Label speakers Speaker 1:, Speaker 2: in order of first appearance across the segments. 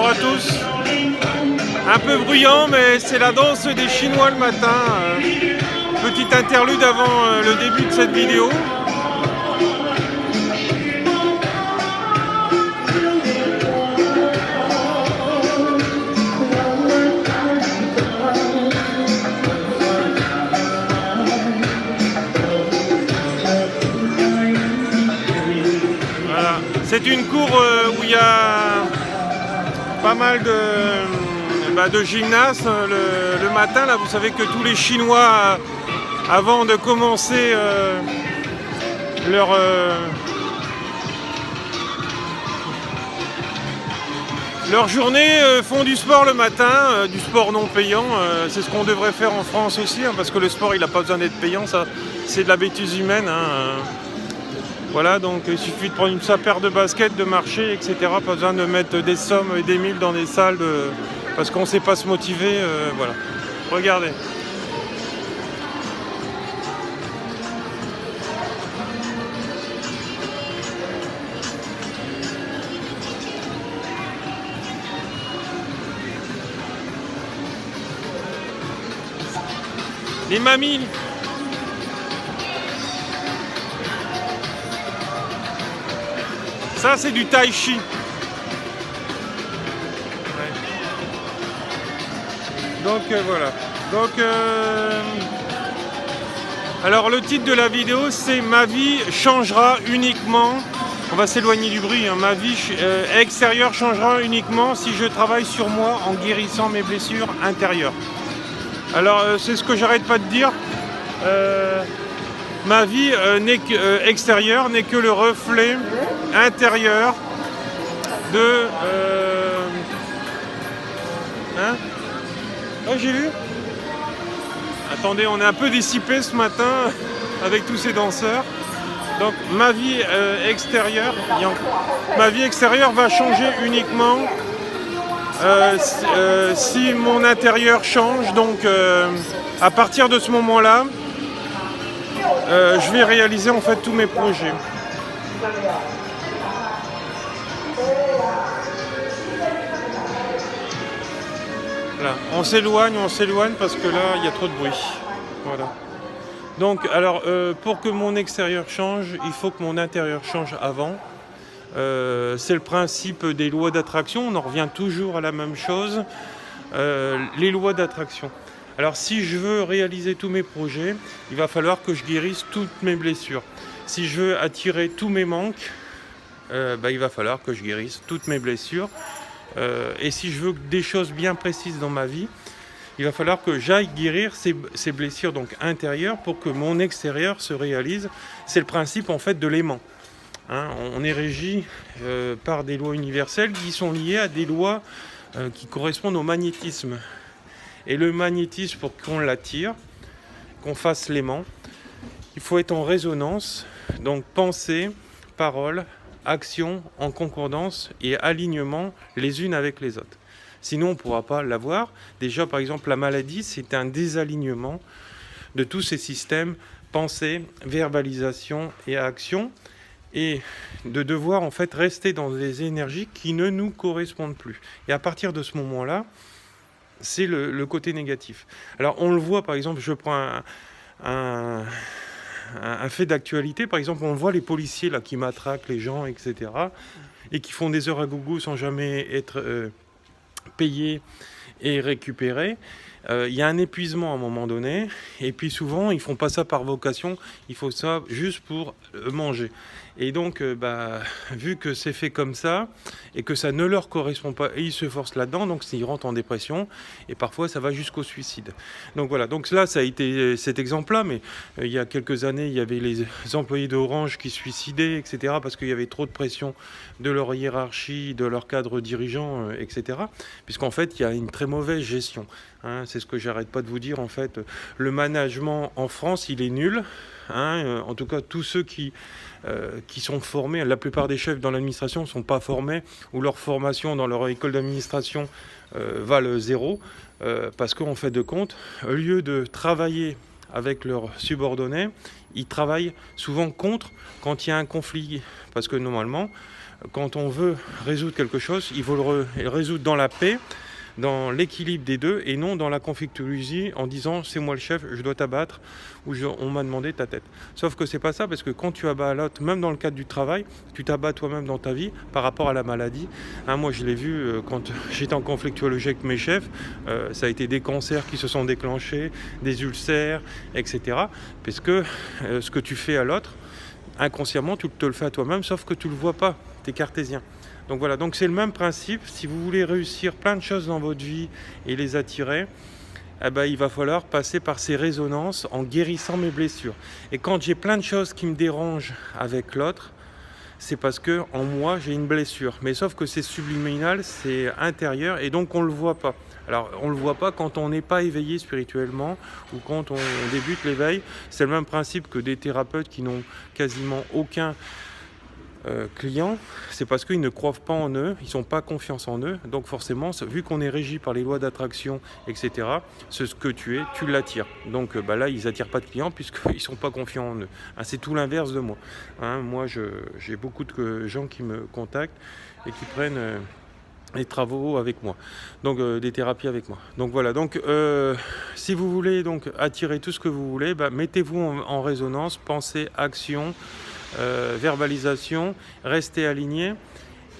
Speaker 1: bonjour à tous. Un peu bruyant, mais c'est la danse des Chinois le matin. Petite interlude avant le début de cette vidéo. Voilà. C'est une cour où il y a pas mal de gymnastes le matin. Là, vous savez que tous les Chinois, avant de commencer leur journée, font du sport le matin, du sport non payant. C'est ce qu'on devrait faire en France aussi, hein, parce que le sport, il n'a pas besoin d'être payant. Ça, c'est de la bêtise humaine. Voilà, donc il suffit de prendre sa paire de baskets, de marcher, etc. Pas besoin de mettre des sommes et des milles dans des salles parce qu'on ne sait pas se motiver. Voilà. Regardez. Les mamies. Ça, c'est du tai chi. Ouais. Donc voilà. Donc alors le titre de la vidéo, c'est Ma vie changera uniquement. On va s'éloigner du bruit. Hein. Ma vie extérieure changera uniquement si je travaille sur moi en guérissant mes blessures intérieures. Alors c'est ce que j'arrête pas de dire. Ma vie extérieure n'est que le reflet intérieur de... Oh, j'ai vu. Attendez, on est un peu dissipé ce matin avec tous ces danseurs. Donc ma vie extérieure va changer uniquement si mon intérieur change. Donc à partir de ce moment-là, je vais réaliser en fait tous mes projets. Voilà. On s'éloigne parce que là il y a trop de bruit. Voilà. Donc alors pour que mon extérieur change, il faut que mon intérieur change avant. C'est le principe des lois d'attraction, on en revient toujours à la même chose. Les lois d'attraction. Alors si je veux réaliser tous mes projets, il va falloir que je guérisse toutes mes blessures. Si je veux attirer tous mes manques, il va falloir que je guérisse toutes mes blessures. Et si je veux des choses bien précises dans ma vie, il va falloir que j'aille guérir ces blessures donc intérieures pour que mon extérieur se réalise. C'est le principe en fait de l'aimant. Hein, on est régi par des lois universelles qui sont liées à des lois qui correspondent au magnétisme. Et le magnétisme, pour qu'on l'attire, qu'on fasse l'aimant, il faut être en résonance, donc pensée, parole, action en concordance et alignement les unes avec les autres. Sinon, on ne pourra pas l'avoir. Déjà, par exemple, la maladie, c'est un désalignement de tous ces systèmes, pensée, verbalisation et action, et de devoir en fait rester dans des énergies qui ne nous correspondent plus. Et à partir de ce moment-là, c'est le côté négatif. Alors on le voit par exemple, je prends un fait d'actualité, par exemple on voit les policiers là qui matraquent les gens, etc. et qui font des heures à gogo sans jamais être payés et récupérés. Il y a un épuisement à un moment donné, et puis souvent ils font pas ça par vocation, ils font ça juste pour manger. Et donc vu que c'est fait comme ça et que ça ne leur correspond pas, et ils se forcent là-dedans, donc ils rentrent en dépression et parfois ça va jusqu'au suicide. Donc voilà, donc là ça a été cet exemple-là, mais il y a quelques années il y avait les employés d'Orange qui se suicidaient, etc. parce qu'il y avait trop de pression de leur hiérarchie, de leur cadre dirigeant, etc. puisqu'en fait il y a une très mauvaise gestion. Hein, c'est ce que j'arrête pas de vous dire en fait. Le management en France il est nul. En tout cas tous ceux qui sont formés, la plupart des chefs dans l'administration ne sont pas formés, ou leur formation dans leur école d'administration valent zéro, parce qu'en fait de compte, au lieu de travailler avec leurs subordonnés, ils travaillent souvent contre quand il y a un conflit, parce que normalement quand on veut résoudre quelque chose, il faut le résoudre dans la paix, dans l'équilibre des deux, et non dans la conflictuosité en disant c'est moi le chef, je dois t'abattre, ou on m'a demandé ta tête. Sauf que c'est pas ça, parce que quand tu abats l'autre, même dans le cadre du travail, tu t'abats toi-même dans ta vie par rapport à la maladie. Hein, moi je l'ai vu quand j'étais en conflictuologie avec mes chefs, ça a été des cancers qui se sont déclenchés, des ulcères, etc. Parce que ce que tu fais à l'autre, inconsciemment tu te le fais à toi-même, sauf que tu le vois pas, tu es cartésien. Donc voilà, donc c'est le même principe. Si vous voulez réussir plein de choses dans votre vie et les attirer, eh ben, il va falloir passer par ces résonances en guérissant mes blessures. Et quand j'ai plein de choses qui me dérangent avec l'autre, c'est parce que en moi j'ai une blessure. Mais sauf que c'est subliminal, c'est intérieur, et donc on ne le voit pas. Alors on ne le voit pas quand on n'est pas éveillé spirituellement ou quand on débute l'éveil. C'est le même principe que des thérapeutes qui n'ont quasiment aucun clients, c'est parce qu'ils ne croient pas en eux, ils n'ont pas confiance en eux, donc forcément, vu qu'on est régi par les lois d'attraction, etc., ce que tu es, tu l'attires. Donc là, ils n'attirent pas de clients puisqu'ils ne sont pas confiants en eux. Hein, c'est tout l'inverse de moi. Hein, moi, j'ai beaucoup de gens qui me contactent et qui prennent des travaux avec moi, donc des thérapies avec moi. Donc voilà, donc si vous voulez donc attirer tout ce que vous voulez, mettez-vous en résonance, pensée, action, verbalisation, restez aligné.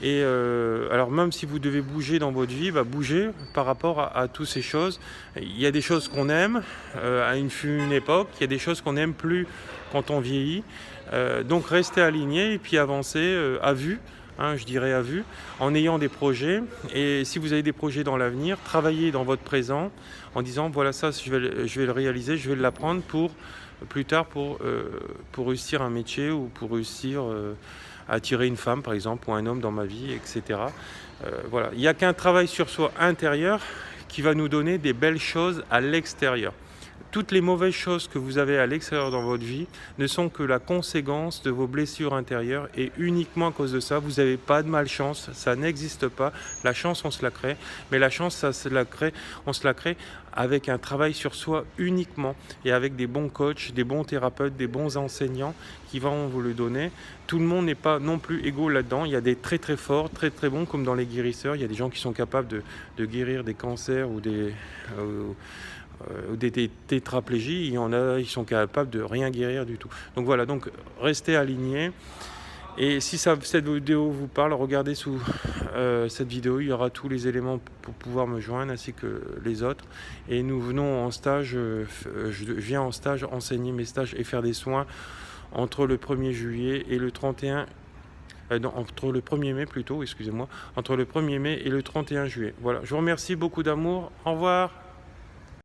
Speaker 1: Et alors même si vous devez bouger dans votre vie, bougez par rapport à toutes ces choses. Il y a des choses qu'on aime à une époque, il y a des choses qu'on n'aime plus quand on vieillit. Donc restez aligné et puis avancez à vue. Hein, je dirais à vue, en ayant des projets. Et si vous avez des projets dans l'avenir, travaillez dans votre présent en disant voilà, ça je vais le réaliser, je vais l'apprendre pour plus tard pour réussir un métier ou pour réussir à attirer une femme par exemple ou un homme dans ma vie, etc. Voilà, il n'y a qu'un travail sur soi intérieur qui va nous donner des belles choses à l'extérieur. Toutes les mauvaises choses que vous avez à l'extérieur dans votre vie ne sont que la conséquence de vos blessures intérieures, et uniquement à cause de ça, vous n'avez pas de malchance, ça n'existe pas. La chance, on se la crée, mais la chance, on se la crée avec un travail sur soi uniquement, et avec des bons coachs, des bons thérapeutes, des bons enseignants qui vont vous le donner. Tout le monde n'est pas non plus égaux là-dedans. Il y a des très très forts, très très bons, comme dans les guérisseurs. Il y a des gens qui sont capables de guérir des cancers ou des tétraplégies. Il y en a, ils sont capables de rien guérir du tout. Donc voilà, donc restez alignés. Et si cette vidéo vous parle, regardez sous cette vidéo, il y aura tous les éléments pour pouvoir me joindre, ainsi que les autres. Et nous venons en stage, je viens en stage enseigner mes stages et faire des soins entre le 1er juillet et le 31 entre le 1er mai plutôt, excusez-moi, entre le 1er mai et le 31 juillet. Voilà, je vous remercie, beaucoup d'amour, au revoir.